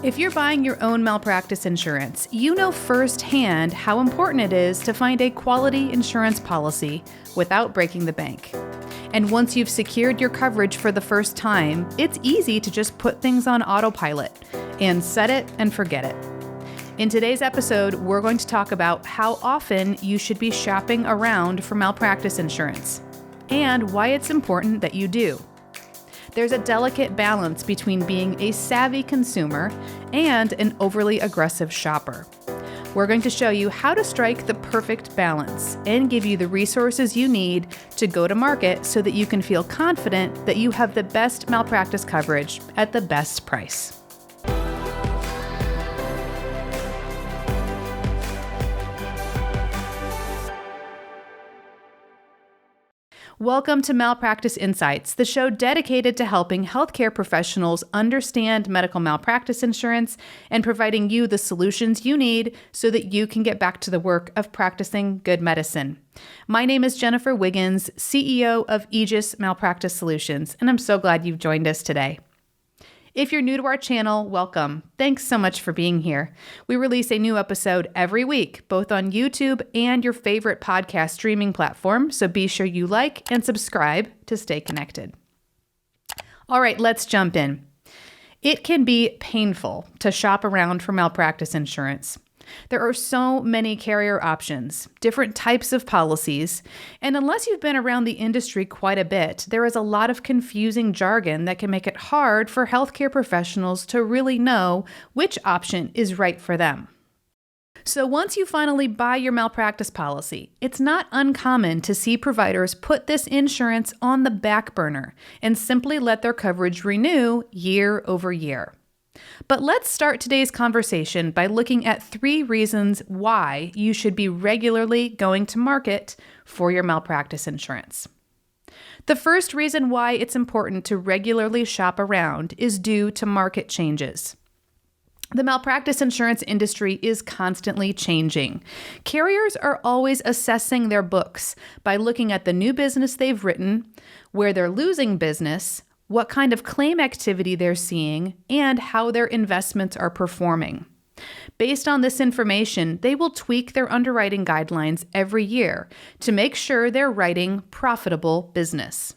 If you're buying your own malpractice insurance, you know firsthand how important it is to find a quality insurance policy without breaking the bank. And once you've secured your coverage for the first time, it's easy to just put things on autopilot and set it and forget it. In today's episode, we're going to talk about how often you should be shopping around for malpractice insurance and why it's important that you do. There's a delicate balance between being a savvy consumer and an overly aggressive shopper. We're going to show you how to strike the perfect balance and give you the resources you need to go to market so that you can feel confident that you have the best malpractice coverage at the best price. Welcome to Malpractice Insights, the show dedicated to helping healthcare professionals understand medical malpractice insurance and providing you the solutions you need so that you can get back to the work of practicing good medicine. My name is Jennifer Wiggins, CEO of Aegis Malpractice Solutions, and I'm so glad you've joined us today. If you're new to our channel, welcome. Thanks so much for being here. We release a new episode every week, both on YouTube and your favorite podcast streaming platform, so be sure you like and subscribe to stay connected. All right, let's jump in. It can be painful to shop around for malpractice insurance. There are so many carrier options, different types of policies, and unless you've been around the industry quite a bit, there is a lot of confusing jargon that can make it hard for healthcare professionals to really know which option is right for them. So once you finally buy your malpractice policy, it's not uncommon to see providers put this insurance on the back burner and simply let their coverage renew year over year. But let's start today's conversation by looking at 3 reasons why you should be regularly going to market for your malpractice insurance. The first reason why it's important to regularly shop around is due to market changes. The malpractice insurance industry is constantly changing. Carriers are always assessing their books by looking at the new business they've written, where they're losing business, what kind of claim activity they're seeing, and how their investments are performing. Based on this information, they will tweak their underwriting guidelines every year to make sure they're writing profitable business.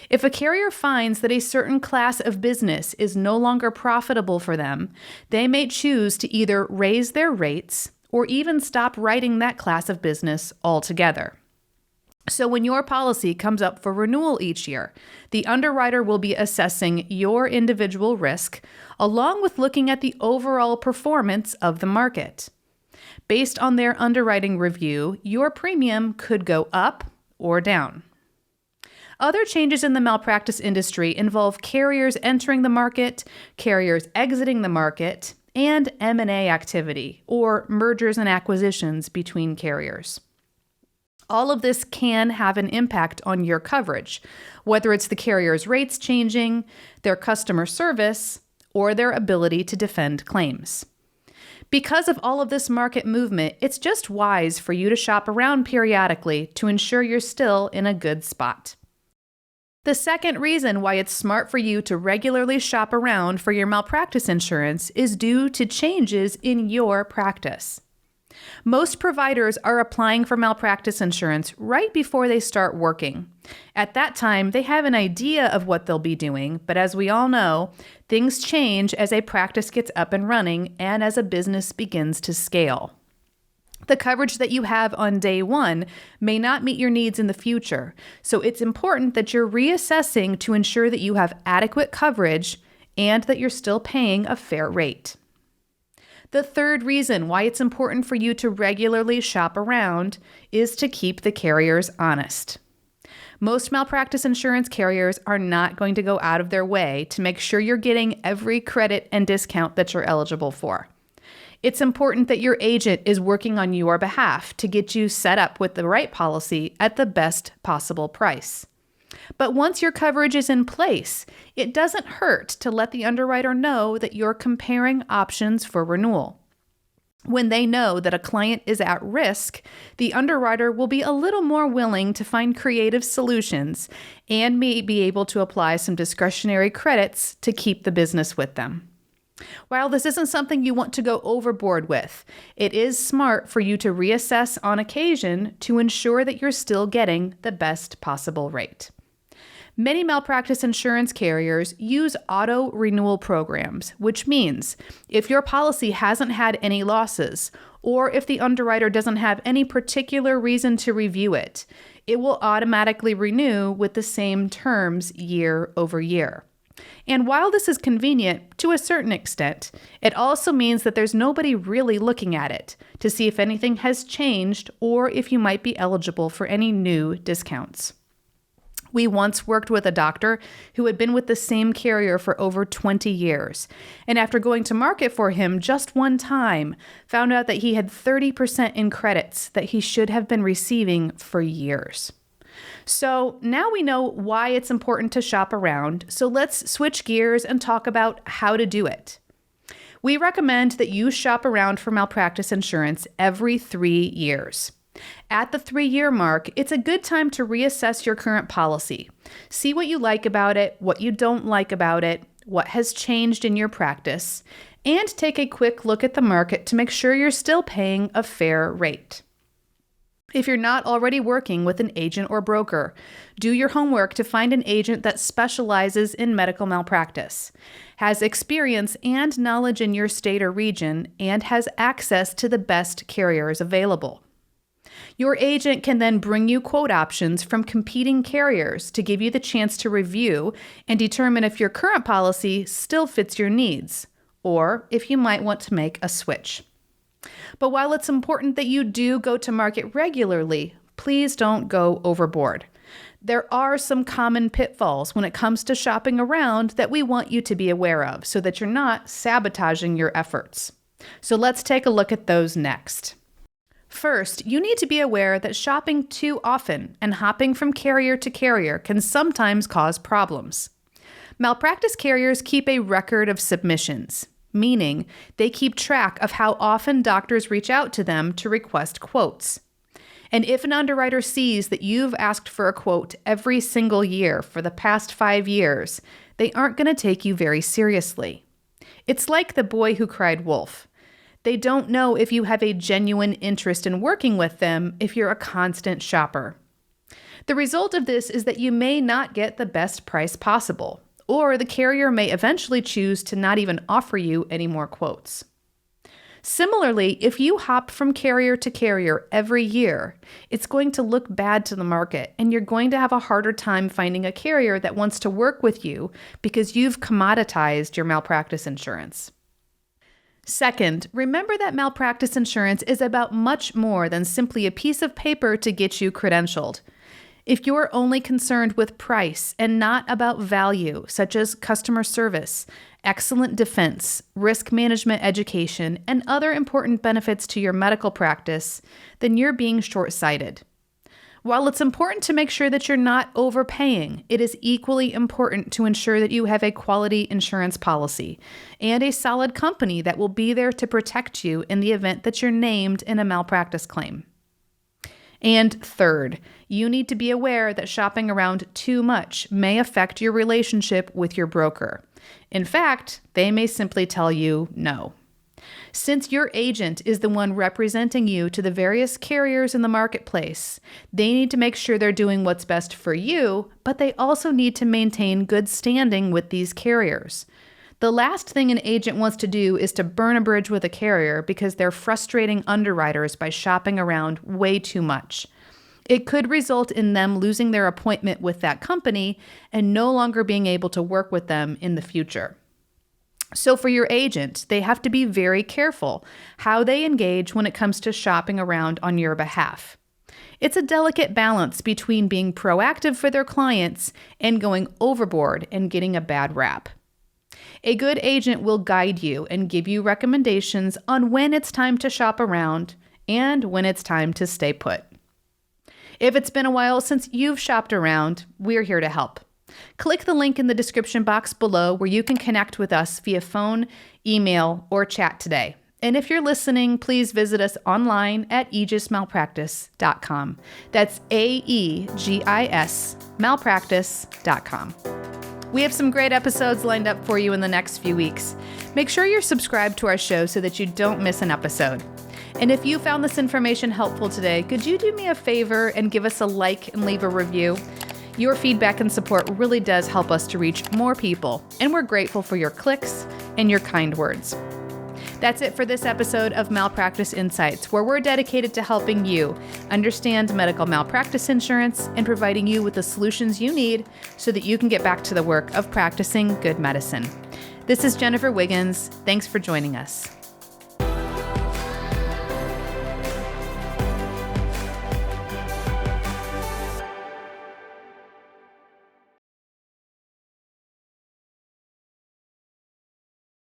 If a carrier finds that a certain class of business is no longer profitable for them, they may choose to either raise their rates or even stop writing that class of business altogether. So when your policy comes up for renewal each year, the underwriter will be assessing your individual risk, along with looking at the overall performance of the market. Based on their underwriting review, your premium could go up or down. Other changes in the malpractice industry involve carriers entering the market, carriers exiting the market, and M&A activity, or mergers and acquisitions between carriers. All of this can have an impact on your coverage, whether it's the carrier's rates changing, their customer service, or their ability to defend claims. Because of all of this market movement, it's just wise for you to shop around periodically to ensure you're still in a good spot. The second reason why it's smart for you to regularly shop around for your malpractice insurance is due to changes in your practice. Most providers are applying for malpractice insurance right before they start working. At that time, they have an idea of what they'll be doing, but as we all know, things change as a practice gets up and running and as a business begins to scale. The coverage that you have on day one may not meet your needs in the future, so it's important that you're reassessing to ensure that you have adequate coverage and that you're still paying a fair rate. The third reason why it's important for you to regularly shop around is to keep the carriers honest. Most malpractice insurance carriers are not going to go out of their way to make sure you're getting every credit and discount that you're eligible for. It's important that your agent is working on your behalf to get you set up with the right policy at the best possible price. But once your coverage is in place, it doesn't hurt to let the underwriter know that you're comparing options for renewal. When they know that a client is at risk, the underwriter will be a little more willing to find creative solutions and may be able to apply some discretionary credits to keep the business with them. While this isn't something you want to go overboard with, it is smart for you to reassess on occasion to ensure that you're still getting the best possible rate. Many malpractice insurance carriers use auto renewal programs, which means if your policy hasn't had any losses, or if the underwriter doesn't have any particular reason to review it, it will automatically renew with the same terms year over year. And while this is convenient to a certain extent, it also means that there's nobody really looking at it to see if anything has changed or if you might be eligible for any new discounts. We once worked with a doctor who had been with the same carrier for over 20 years, and after going to market for him just one time, found out that he had 30% in credits that he should have been receiving for years. So now we know why it's important to shop around, so let's switch gears and talk about how to do it. We recommend that you shop around for malpractice insurance every 3 years. At the 3-year mark, it's a good time to reassess your current policy. See what you like about it, what you don't like about it, what has changed in your practice, and take a quick look at the market to make sure you're still paying a fair rate. If you're not already working with an agent or broker, do your homework to find an agent that specializes in medical malpractice, has experience and knowledge in your state or region, and has access to the best carriers available. Your agent can then bring you quote options from competing carriers to give you the chance to review and determine if your current policy still fits your needs, or if you might want to make a switch. But while it's important that you do go to market regularly, please don't go overboard. There are some common pitfalls when it comes to shopping around that we want you to be aware of so that you're not sabotaging your efforts. So let's take a look at those next. First, you need to be aware that shopping too often and hopping from carrier to carrier can sometimes cause problems. Malpractice carriers keep a record of submissions, meaning they keep track of how often doctors reach out to them to request quotes. And if an underwriter sees that you've asked for a quote every single year for the past 5 years, they aren't going to take you very seriously. It's like the boy who cried wolf. They don't know if you have a genuine interest in working with them if you're a constant shopper. The result of this is that you may not get the best price possible, or the carrier may eventually choose to not even offer you any more quotes. Similarly, if you hop from carrier to carrier every year, it's going to look bad to the market, and you're going to have a harder time finding a carrier that wants to work with you because you've commoditized your malpractice insurance. Second, remember that malpractice insurance is about much more than simply a piece of paper to get you credentialed. If you're only concerned with price and not about value, such as customer service, excellent defense, risk management education, and other important benefits to your medical practice, then you're being short-sighted. While it's important to make sure that you're not overpaying, it is equally important to ensure that you have a quality insurance policy and a solid company that will be there to protect you in the event that you're named in a malpractice claim. And third, you need to be aware that shopping around too much may affect your relationship with your broker. In fact, they may simply tell you no. Since your agent is the one representing you to the various carriers in the marketplace, they need to make sure they're doing what's best for you, but they also need to maintain good standing with these carriers. The last thing an agent wants to do is to burn a bridge with a carrier because they're frustrating underwriters by shopping around way too much. It could result in them losing their appointment with that company and no longer being able to work with them in the future. So for your agent, they have to be very careful how they engage when it comes to shopping around on your behalf. It's a delicate balance between being proactive for their clients and going overboard and getting a bad rap. A good agent will guide you and give you recommendations on when it's time to shop around and when it's time to stay put. If it's been a while since you've shopped around, we're here to help. Click the link in the description box below where you can connect with us via phone, email, or chat today. And if you're listening, please visit us online at aegismalpractice.com. That's AEGIS malpractice.com. We have some great episodes lined up for you in the next few weeks. Make sure you're subscribed to our show so that you don't miss an episode. And if you found this information helpful today, could you do me a favor and give us a like and leave a review? Your feedback and support really does help us to reach more people, and we're grateful for your clicks and your kind words. That's it for this episode of Malpractice Insights, where we're dedicated to helping you understand medical malpractice insurance and providing you with the solutions you need so that you can get back to the work of practicing good medicine. This is Jennifer Wiggins. Thanks for joining us.